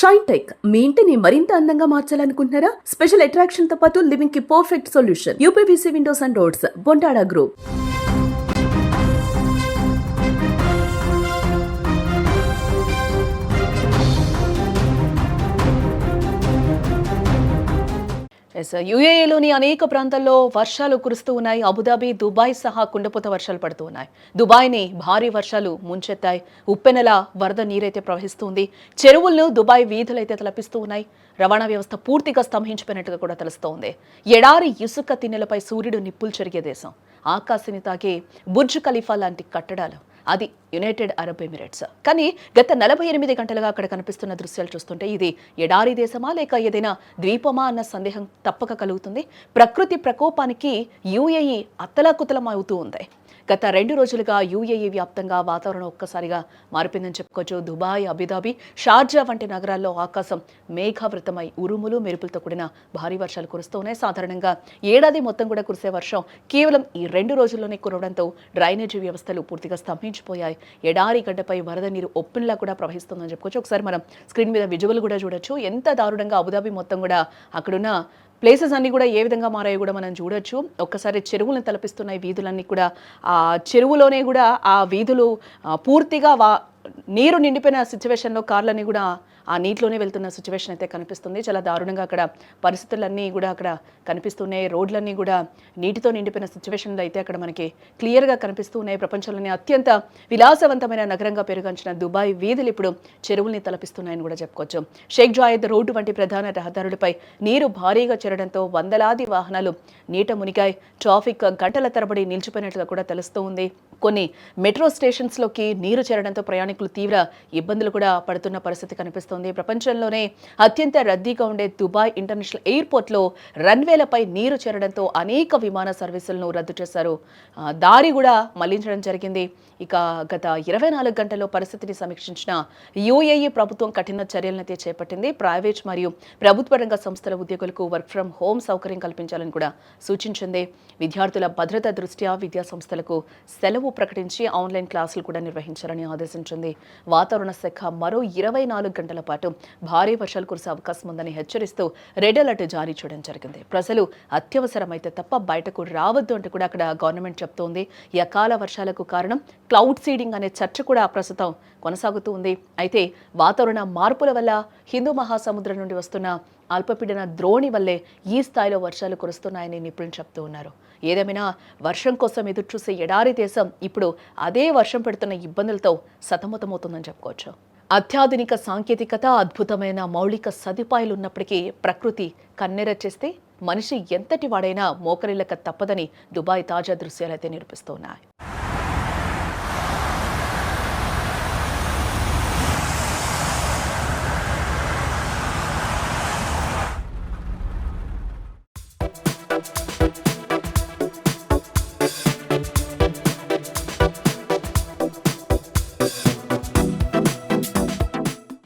Shine tech మీ ఇంటిని మరింత అందంగా మార్చాలనుకుంటున్నారా? స్పెషల్ అట్రాక్షన్ తో పాటు లివింగ్ కి perfect solution. UPVC windows and doors, Bontada group. యూఏఈలోని అనేక ప్రాంతాల్లో వర్షాలు కురుస్తూ ఉన్నాయి. అబుదాబి, దుబాయ్ సహా కుండపోత వర్షాలు పడుతూ ఉన్నాయి. దుబాయ్ని భారీ వర్షాలు ముంచెత్తాయి. ఉప్పెనల వరద నీరైతే ప్రవహిస్తుంది. చెరువులను దుబాయ్ వీధులైతే తలపిస్తూ ఉన్నాయి. రవాణా వ్యవస్థ పూర్తిగా స్తంభించిపోయినట్టుగా కూడా తెలుస్తోంది. ఎడారి ఇసుక తిన్నెలపై సూర్యుడు నిప్పులు చెరిగే దేశం. ఆకాశాన్ని తాకే బుర్జ్ ఖలీఫా లాంటి కట్టడాలు, అది యునైటెడ్ అరబ్ ఎమిరేట్స్. కానీ గత 48 గంటలుగా అక్కడ కనిపిస్తున్న దృశ్యాలు చూస్తుంటే ఇది ఎడారి దేశమా లేక ఏదైనా ద్వీపమా అన్న సందేహం తప్పక కలుగుతుంది. ప్రకృతి ప్రకోపానికి యూఏఈ అత్తలాకుతలం అవుతూ ఉంది. గత 2 రోజులుగా యూఏఈ వ్యాప్తంగా వాతావరణం ఒక్కసారిగా మారిపోయిందని చెప్పుకోవచ్చు. దుబాయ్, అబుదాబి, షార్జా వంటి నగరాల్లో ఆకాశం మేఘావృతమై ఉరుములు, మెరుపులతో కూడిన భారీ వర్షాలు కురుస్తూ ఉన్నాయి. సాధారణంగా ఏడాది మొత్తం కూడా కురిసే వర్షం కేవలం ఈ 2 రోజుల్లోనే కురవడంతో డ్రైనేజీ వ్యవస్థలు పూర్తిగా స్తంభించిపోయాయి. ఎడారి గడ్డపై వరద నీరు ఒప్పినలా కూడా ప్రవహిస్తుందని చెప్పుకోవచ్చు. ఒకసారి మనం స్క్రీన్ మీద విజువల్ కూడా చూడొచ్చు. ఎంత దారుణంగా అబుదాబి మొత్తం కూడా అక్కడున్న ప్లేసెస్ అన్నీ కూడా ఏ విధంగా మారాయో కూడా మనం చూడొచ్చు. ఒక్కసారి చెరువులను తలపిస్తున్నాయి వీధులన్నీ కూడా. ఆ చెరువులోనే కూడా ఆ వీధులు పూర్తిగా నీరు నిండిపోయిన సిచ్యువేషన్లో కార్లన్నీ కూడా ఆ నీటిలోనే వెళ్తున్న సిచ్యువేషన్ అయితే కనిపిస్తుంది. చాలా దారుణంగా అక్కడ పరిస్థితులన్నీ కూడా అక్కడ కనిపిస్తున్నాయి. రోడ్లన్నీ కూడా నీటితో నిండిపోయిన సిచ్యువేషన్లో అయితే అక్కడ మనకి క్లియర్గా కనిపిస్తూ ఉన్నాయి. ప్రపంచంలోనే అత్యంత విలాసవంతమైన నగరంగా పెరుగంచిన దుబాయ్ వీధులు ఇప్పుడు చెరువుల్ని తలపిస్తున్నాయని కూడా చెప్పుకోవచ్చు. షేక్ జాయద్ రోడ్డు వంటి ప్రధాన రహదారులపై నీరు భారీగా చేరడంతో వందలాది వాహనాలు నీట మునిగాయి. ట్రాఫిక్ గంటల తరబడి నిలిచిపోయినట్లుగా కూడా తెలుస్తూ ఉంది. కొన్ని మెట్రో స్టేషన్స్లోకి నీరు చేరడంతో ప్రయాణికులు తీవ్ర ఇబ్బందులు కూడా పడుతున్న పరిస్థితి కనిపిస్తుంది. ప్రపంచంలోనే అత్యంత రద్దీగా ఉండే దుబాయ్ ఇంటర్నేషనల్ ఎయిర్పోర్ట్లో రన్వేలపై నీరు చేరడంతో అనేక విమాన సర్వీసులను రద్దు చేశారు. దారి కూడా మళ్లించడం జరిగింది. ఇక గత 24 గంటల్లో పరిస్థితిని సమీక్షించిన యూఏఈ ప్రభుత్వం కఠిన చర్యలనైతే చేపట్టింది. ప్రైవేట్ మరియు ప్రభుత్వ రంగ సంస్థల ఉద్యోగులకు వర్క్ ఫ్రం హోమ్ సౌకర్యం కల్పించాలని కూడా సూచించింది. విద్యార్థుల భద్రత దృష్ట్యా విద్యా సంస్థలకు సెలవు ప్రకటించి ఆన్లైన్ క్లాసులు కూడా నిర్వహించాలని ఆదేశించింది. వాతావరణ శాఖ మరో 24 గంటల పాటు భారీ వర్షాలు కురిసే అవకాశం ఉందని హెచ్చరిస్తూ రెడ్ అలర్ట్ జారీ చేయడం జరిగింది. ప్రజలు అత్యవసరమైతే తప్ప బయటకు రావద్దు అంటూ కూడా అక్కడ గవర్నమెంట్ చెప్తోంది. ఈ అకాల వర్షాలకు కారణం క్లౌడ్ సీడింగ్ అనే చర్చ కూడా ప్రస్తుతం కొనసాగుతూ ఉంది. అయితే వాతావరణ మార్పుల వల్ల హిందూ మహాసముద్రం నుండి వస్తున్న అల్పపీడన ద్రోణి వల్లే ఈ స్థాయిలో వర్షాలు కురుస్తున్నాయని నిపుణులు చెప్తూ ఉన్నారు. ఏదేమైనా వర్షం కోసం ఎదురుచూసే ఎడారి దేశం ఇప్పుడు అదే వర్షం పెడుతున్న ఇబ్బందులతో సతమతమవుతుందని చెప్పుకోవచ్చు. అత్యాధునిక సాంకేతికత, అద్భుతమైన మౌలిక సదుపాయాలు ఉన్నప్పటికీ ప్రకృతి కన్నెర చేస్తే మనిషి ఎంతటి వాడైనా మోకరిల్లక తప్పదని దుబాయ్ తాజా దృశ్యాలైతే నిరూపిస్తున్నాయి.